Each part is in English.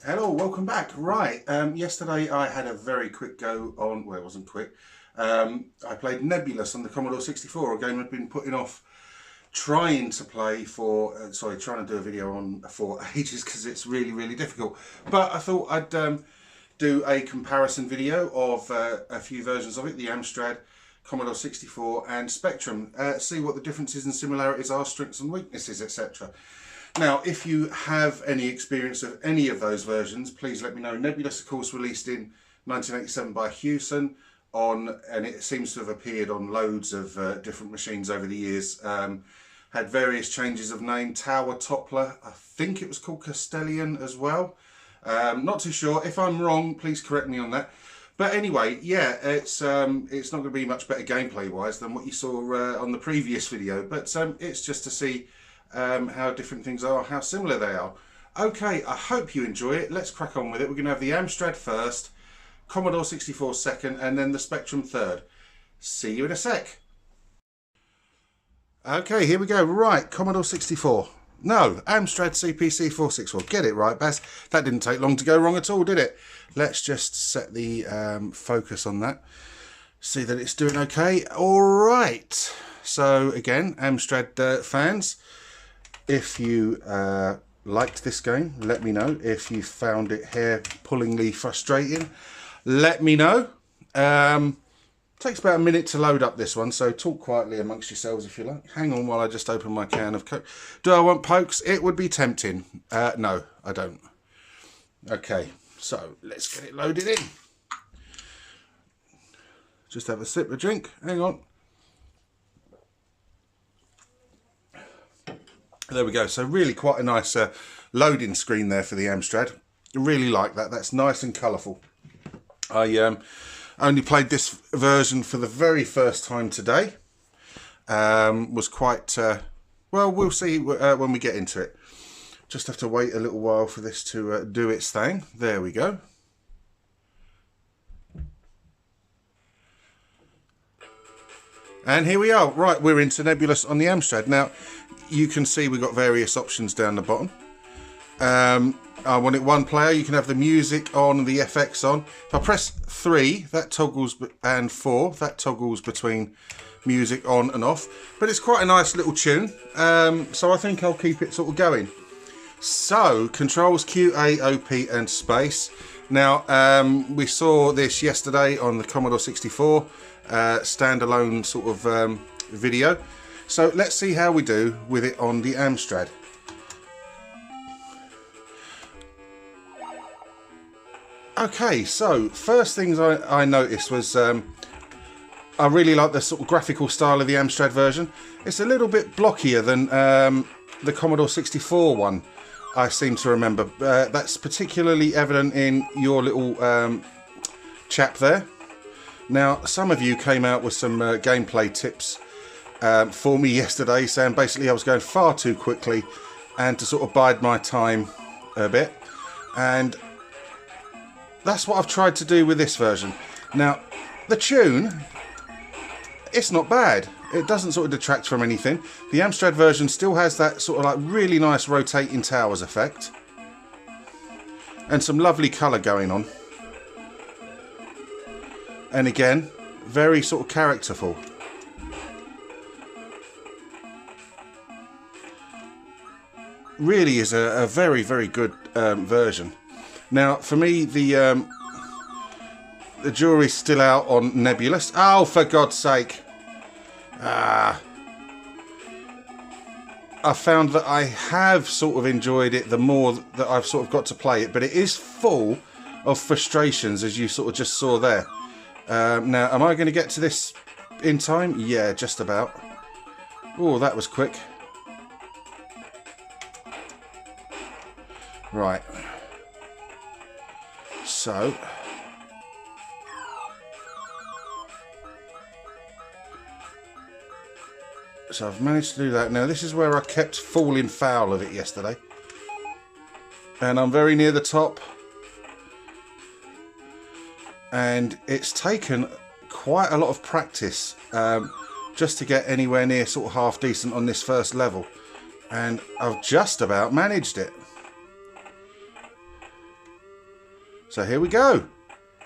Hello, welcome back. Right, yesterday I had a very quick go on, well, it wasn't quick. I played Nebulus on the Commodore 64, a game I'd been putting off trying to play for, trying to do a video on for ages because it's really, really difficult. But I thought I'd do a comparison video of a few versions of it, the Amstrad, Commodore 64 and Spectrum. See what the differences and similarities are, strengths and weaknesses, etc. Now, if you have any experience of any of those versions, please let me know. Nebulus, of course, released in 1987 by Hewson, and it seems to have appeared on loads of different machines over the years. Had various changes of name. Tower Toppler, I think it was called Castellian as well. Not too sure. If I'm wrong, please correct me on that. But anyway, yeah, it's not going to be much better gameplay-wise than what you saw on the previous video. But it's just to see how different things are, how similar they are. Okay, I hope you enjoy it. Let's crack on with it. We're going to have the Amstrad first, Commodore 64 second, and then the Spectrum third. See you in a sec. Okay, here we go. Right, Commodore 64. No, Amstrad CPC 464. Get it right, Baz. That didn't take long to go wrong at all, did it? Let's just set the focus on that. See that it's doing okay. All right. So again, Amstrad fans, if you liked this game, let me know. If you found it hair-pullingly frustrating, let me know. Takes about a minute to load up this one, so talk quietly amongst yourselves if you like. Hang on while I just open my can of Coke. Do I want pokes? It would be tempting. No, I don't. Okay, so let's get it loaded in. Just have a sip of drink. Hang on. There we go. So really quite a nice loading screen there for the Amstrad. Really like that. That's nice and colourful. I only played this version for the very first time today. Was quite, well, we'll see when we get into it. Just have to wait a little while for this to do its thing. There we go. And here we are. Right, we're into Nebulus on the Amstrad. Now, you can see we've got various options down the bottom. I want it one player. You can have the music on, the FX on. If I press 3, that toggles, and 4, that toggles between music on and off. But it's quite a nice little tune. So I think I'll keep it sort of going. So, controls Q, A, O, P, and space. Now, we saw this yesterday on the Commodore 64 standalone sort of video. So let's see how we do with it on the Amstrad. Okay, so first things I noticed was I really like the sort of graphical style of the Amstrad version. It's a little bit blockier than the Commodore 64 one, I seem to remember. That's particularly evident in your little chap there. Now, some of you came out with some gameplay tips for me yesterday, saying basically I was going far too quickly and to sort of bide my time a bit. And that's what I've tried to do with this version. Now, the tune, it's not bad. It doesn't sort of detract from anything. The Amstrad version still has that sort of like really nice rotating towers effect. And some lovely colour going on. And again, very sort of characterful. Really is a very, very good version. Now, for me, the jury's still out on Nebulus. Oh, for God's sake! I found that I have sort of enjoyed it the more that I've sort of got to play it, but it is full of frustrations, as you sort of just saw there. Now, am I going to get to this in time? Yeah, just about. Oh, that was quick. Right. So I've managed to do that. Now, this is where I kept falling foul of it yesterday. And I'm very near the top. And it's taken quite a lot of practice just to get anywhere near sort of half decent on this first level. And I've just about managed it. So here we go.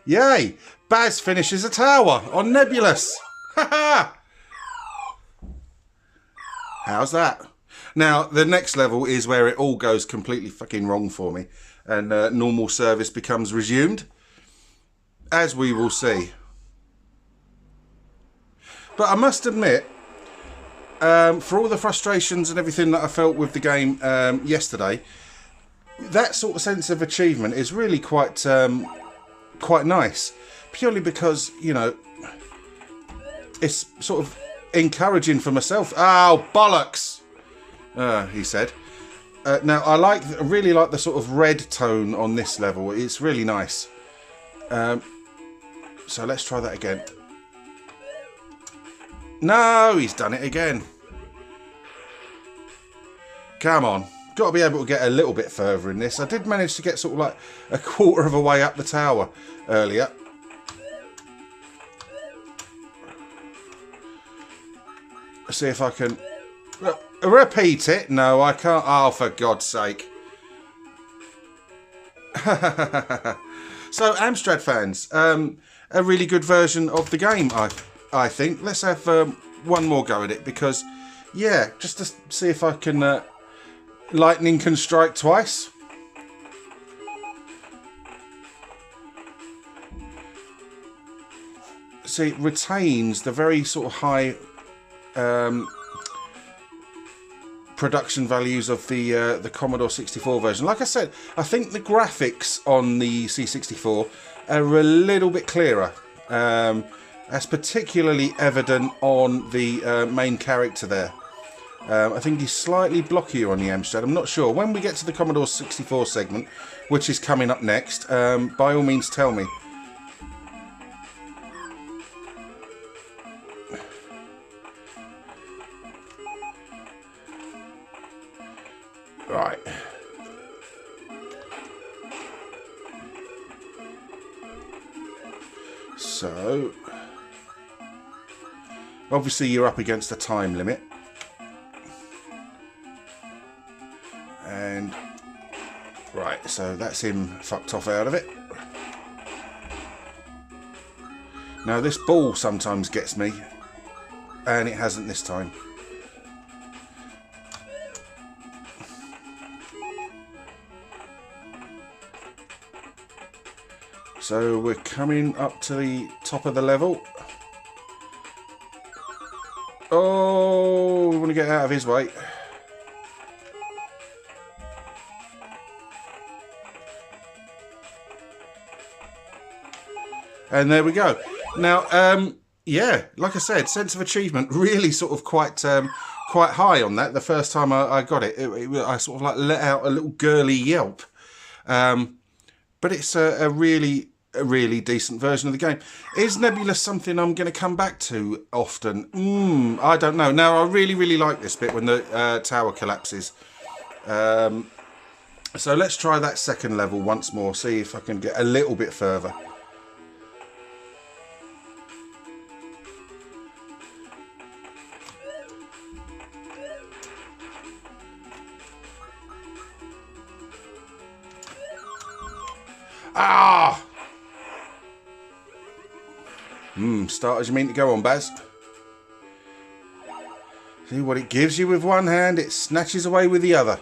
Yay! Baz finishes a tower on Nebulus. Ha ha! How's that? Now, the next level is where it all goes completely fucking wrong for me. And normal service becomes resumed. As we will see. But I must admit, for all the frustrations and everything that I felt with the game yesterday, that sort of sense of achievement is really quite nice. Purely because, you know, it's sort of encouraging for myself. Oh, bollocks! He said. Now, I really like the sort of red tone on this level. It's really nice. So let's try that again. No, he's done it again. Come on. Got to be able to get a little bit further in this. I did manage to get sort of like a quarter of a way up the tower earlier. Let's see if I can repeat it. No, I can't. Oh, for God's sake. So, Amstrad fans, a really good version of the game, I think. Let's have one more go at it because, yeah, just to see if I can... lightning can strike twice. See, it retains the very sort of high production values of the Commodore 64 version. Like I said, I think the graphics on the C64 are a little bit clearer. That's particularly evident on the main character there. I think he's slightly blockier on the Amstrad. I'm not sure. When we get to the Commodore 64 segment, which is coming up next, by all means tell me. Right. So, obviously you're up against a time limit. And, right, so that's him fucked off out of it. Now this ball sometimes gets me, and it hasn't this time. So we're coming up to the top of the level. Oh, we want to get out of his way. And there we go. Now, yeah, like I said, sense of achievement really sort of quite high on that. The first time I got it, I sort of like let out a little girly yelp. But it's a really decent version of the game. Is Nebulus something I'm going to come back to often? I don't know. Now, I really like this bit when the tower collapses. So let's try that second level once more. See if I can get a little bit further. Ah! Start as you mean to go on, Baz. See what it gives you with one hand, it snatches away with the other.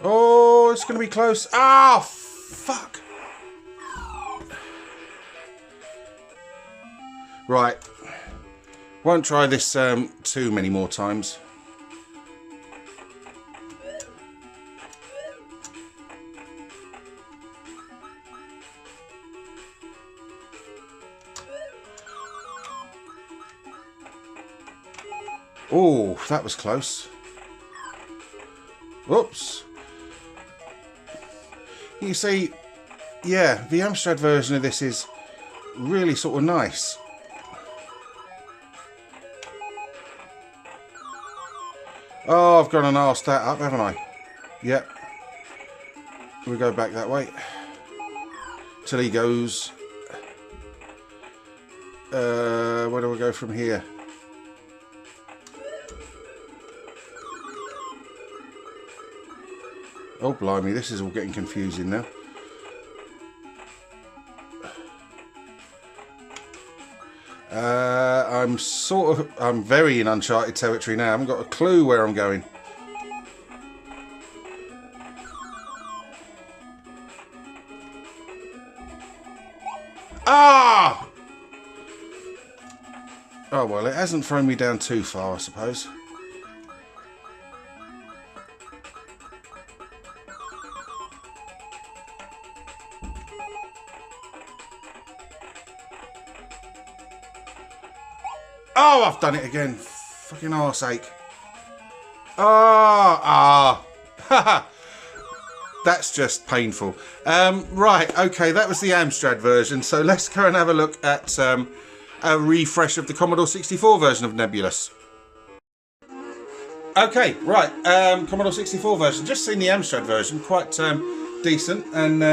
Oh, it's going to be close. Ah, fuck. Right. Won't try this too many more times. Oh, that was close. Whoops. You see, yeah, the Amstrad version of this is really sort of nice. Oh, I've gone and arsed that up, haven't I? Yep. We go back that way. Till he goes. Where do we go from here? Oh blimey, this is all getting confusing now. I'm very in uncharted territory now. I haven't got a clue where I'm going. Ah! Oh well, it hasn't thrown me down too far, I suppose. Oh, I've done it again. Fucking arseache. Haha. That's just painful. Right, okay, that was the Amstrad version. So let's go and have a look at a refresh of the Commodore 64 version of Nebulus. Okay, right, Commodore 64 version. Just seen the Amstrad version, quite decent, and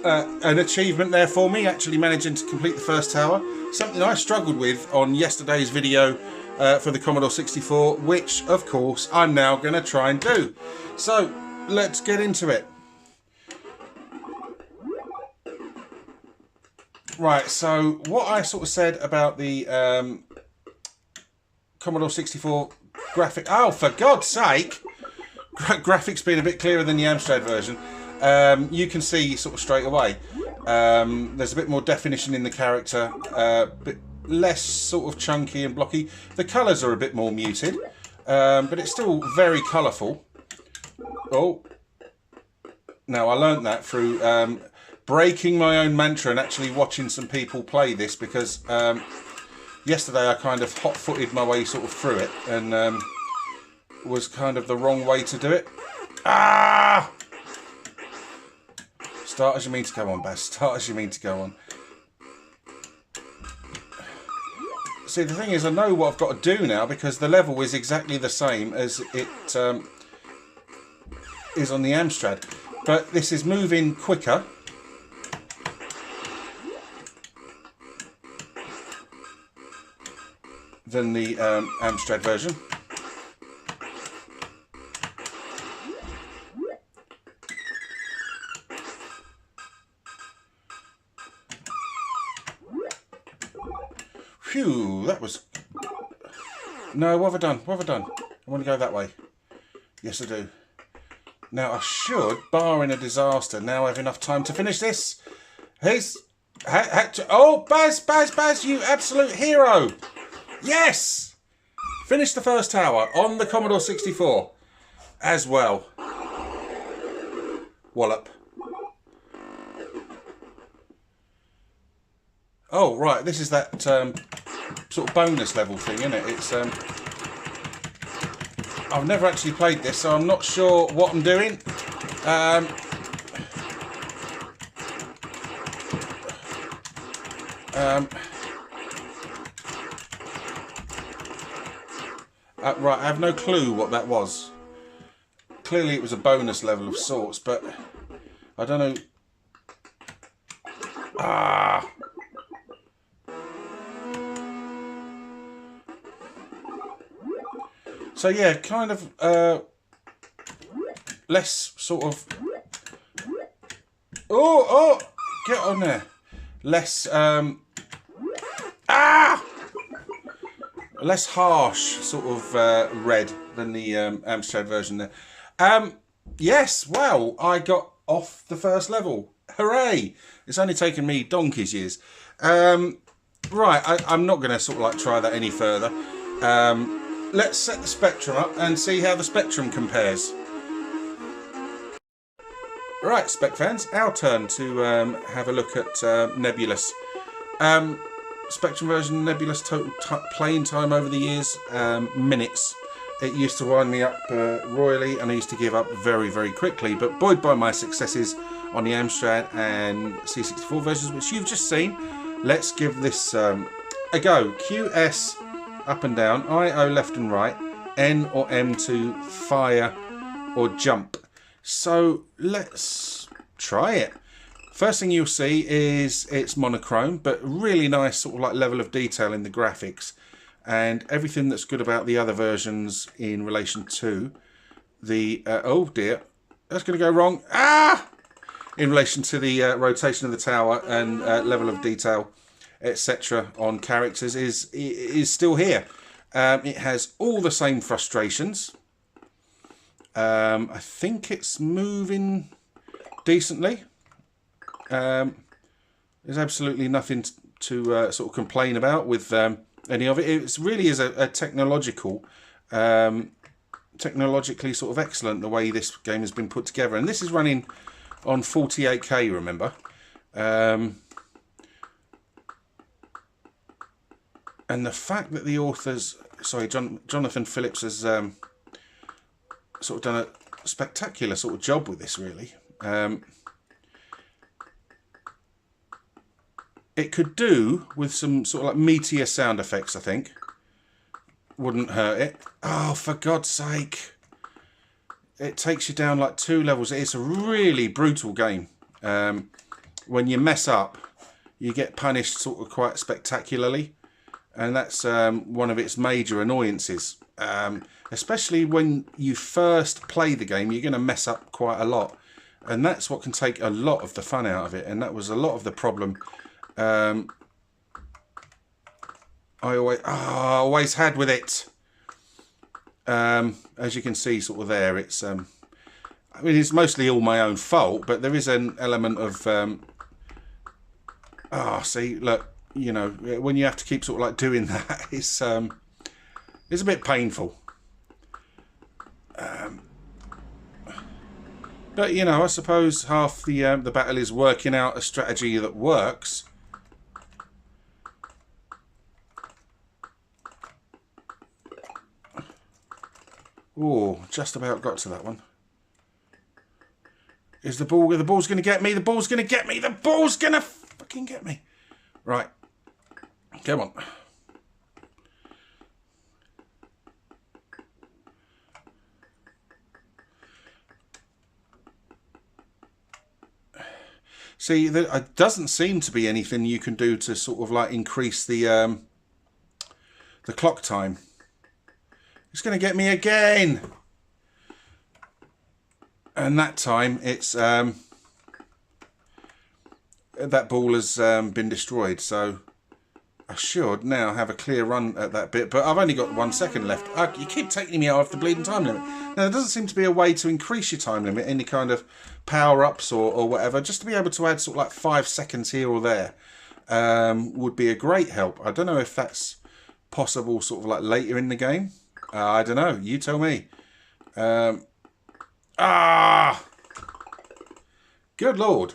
an achievement there for me, actually managing to complete the first tower. Something I struggled with on yesterday's video for the Commodore 64, which of course I'm now going to try and do. So let's get into it. Right, so what I sort of said about the Commodore 64 graphic... Oh, for God's sake! Graphics being a bit clearer than the Amstrad version. You can see sort of straight away. There's a bit more definition in the character, a bit less sort of chunky and blocky. The colours are a bit more muted, but it's still very colourful. Oh, now I learnt that through breaking my own mantra and actually watching some people play this, because yesterday I kind of hot-footed my way sort of through it and was kind of the wrong way to do it. Ah! Start as you mean to go on, Baz. Start as you mean to go on. See, the thing is, I know what I've got to do now, because the level is exactly the same as it is on the Amstrad. But this is moving quicker. Than the Amstrad version. Phew, that was... No, what have I done? What have I done? I want to go that way. Yes, I do. Now, I should, barring a disaster, now have enough time to finish this. Oh, Baz, you absolute hero! Yes! Finished the first tower on the Commodore 64 as well. Wallop. Oh, right, this is that sort of bonus level thing, isn't it? It's I've never actually played this, so I'm not sure what I'm doing. Right, I have no clue what that was. Clearly it was a bonus level of sorts, but I don't know. Ah! So yeah, kind of less sort of... Oh! Get on there. Less... less harsh sort of red than the Amstrad version there. Yes, well, I got off the first level. Hooray! It's only taken me donkey's years. Right, I'm not going to sort of like try that any further. Let's set the spectrum up and see how the spectrum compares. Right, Spec fans, our turn to have a look at Nebulus. Spectrum version Nebulus total playing time over the years, minutes. It used to wind me up royally, and I used to give up very, very quickly. But buoyed by my successes on the Amstrad and C64 versions, which you've just seen, let's give this a go. QS up and down, IO left and right, N or M to fire or jump. So let's try it. First thing you'll see is it's monochrome, but really nice sort of like level of detail in the graphics, and everything that's good about the other versions in relation to the oh dear, that's going to go wrong. In relation to the rotation of the tower and level of detail, etc. on characters is still here. It has all the same frustrations. I think it's moving decently. There's absolutely nothing to sort of complain about with any of it. It really is a technologically sort of excellent the way this game has been put together, and this is running on 48K, remember. And the fact that the authors, sorry, Jonathan Phillips has sort of done a spectacular sort of job with this, really. It could do with some sort of like meteor sound effects, I think. Wouldn't hurt it. Oh, for God's sake. It takes you down like 2 levels. It's a really brutal game. When you mess up, you get punished sort of quite spectacularly. And that's one of its major annoyances. Especially when you first play the game, you're going to mess up quite a lot. And that's what can take a lot of the fun out of it. And that was a lot of the problem I always had with it. As you can see sort of there, it's I mean, it's mostly all my own fault, but there is an element of see, look, you know, when you have to keep sort of like doing that, it's a bit painful. But you know, I suppose half the battle is working out a strategy that works. Oh, just about got to that one. Is the ball's going to get me? The ball's going to get me! The ball's going to fucking get me! Right. Come on. See, there doesn't seem to be anything you can do to sort of like increase the clock time. It's going to get me again. And that time it's that ball has been destroyed, so I should now have a clear run at that bit, but I've only got 1 second left. You keep taking me out of the bleeding time limit. Now, there doesn't seem to be a way to increase your time limit, any kind of power-ups or whatever. Just to be able to add sort of like 5 seconds here or there would be a great help. I don't know if that's possible sort of like later in the game. I don't know. You tell me. Good Lord.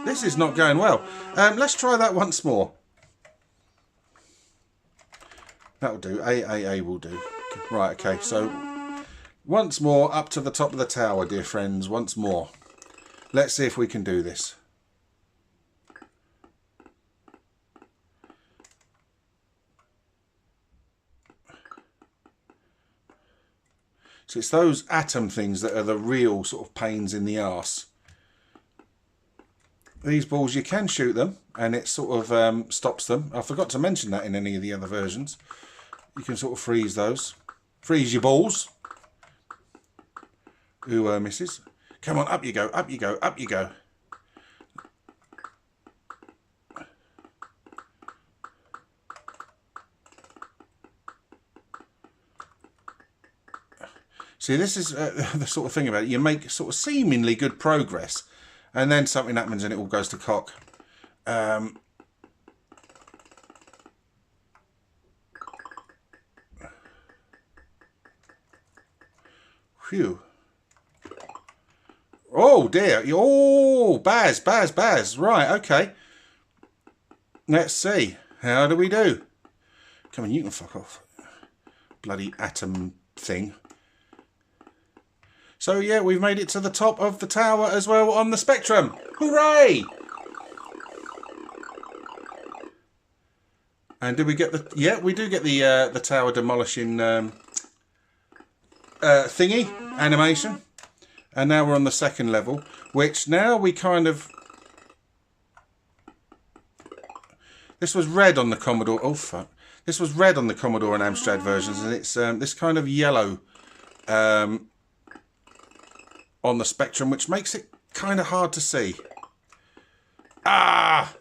This is not going well. Let's try that once more. That'll do. A will do. Right, okay. So, once more up to the top of the tower, dear friends. Once more. Let's see if we can do this. So it's those atom things that are the real sort of pains in the arse. These balls, you can shoot them, and it sort of stops them. I forgot to mention that in any of the other versions. You can sort of freeze those. Freeze your balls. Who misses? Come on, up you go, up you go, up you go. See, this is the sort of thing about it. You make sort of seemingly good progress, and then something happens and it all goes to cock. Phew. Oh dear. Oh, Baz. Right, okay. Let's see. How do we do? Come on, you can fuck off. Bloody atom thing. So yeah, we've made it to the top of the tower as well on the spectrum. Hooray! And did we get the... Yeah, we do get the tower demolishing thingy animation. And now we're on the second level, which now we kind of This was red on the Commodore. Oh fuck! This was red on the Commodore and Amstrad versions, and it's this kind of yellow on the Spectrum, which makes it kind of hard to see. Ah!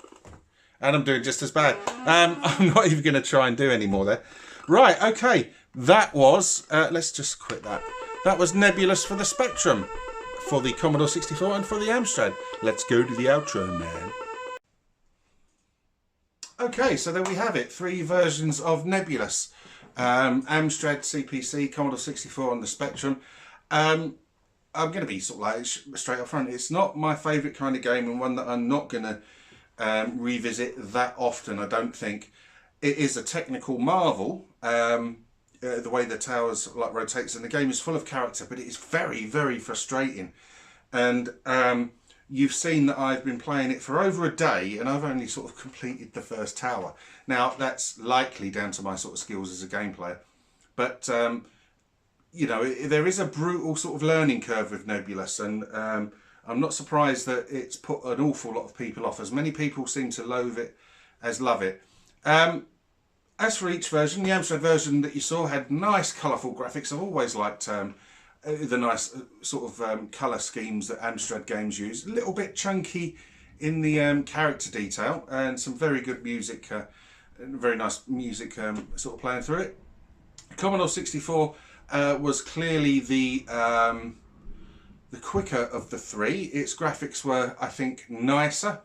And I'm doing just as bad. I'm not even going to try and do any more there. Right, okay. That was, let's just quit that. That was Nebulus for the Spectrum, for the Commodore 64 and for the Amstrad. Let's go to the outro, man. Okay, so there we have it. 3 versions of Nebulus. Amstrad CPC, Commodore 64 and the Spectrum. I'm going to be sort of like straight up front. It's not my favourite kind of game, and one that I'm not going to revisit that often, I don't think. It is a technical marvel, the way the towers like rotates, and the game is full of character, but it is very, very frustrating. And you've seen that I've been playing it for over a day, and I've only sort of completed the first tower. Now, that's likely down to my sort of skills as a game player, but you know, there is a brutal sort of learning curve with Nebulus, and I'm not surprised that it's put an awful lot of people off, as many people seem to loathe it as love it. As for each version, the Amstrad version that you saw had nice colourful graphics. I've always liked the nice sort of colour schemes that Amstrad games use. A little bit chunky in the character detail, and some very good music, very nice music sort of playing through it. Commodore 64 was clearly the quicker of the 3. Its graphics were, I think, nicer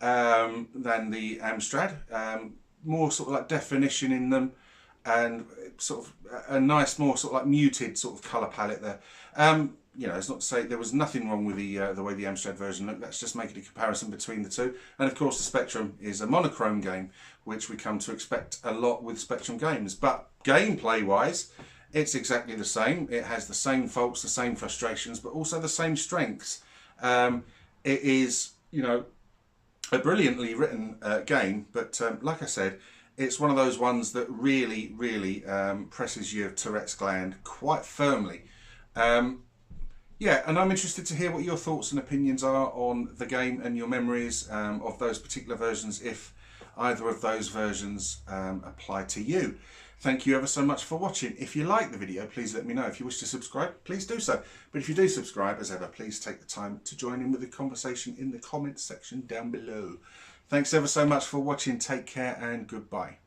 than the Amstrad. More sort of like definition in them, and sort of a nice, more sort of like muted sort of colour palette there. You know, it's not to say there was nothing wrong with the way the Amstrad version looked. Let's just make it a comparison between the two. And of course, the Spectrum is a monochrome game, which we come to expect a lot with Spectrum games. But gameplay-wise, it's exactly the same. It has the same faults, the same frustrations, but also the same strengths. It is, you know, a brilliantly written game, but like I said, it's one of those ones that really, really presses your Tourette's gland quite firmly. Yeah, and I'm interested to hear what your thoughts and opinions are on the game and your memories of those particular versions, if either of those versions apply to you. Thank you ever so much for watching. If you like the video, please let me know. If you wish to subscribe, please do so. But if you do subscribe, as ever, please take the time to join in with the conversation in the comments section down below. Thanks ever so much for watching. Take care and goodbye.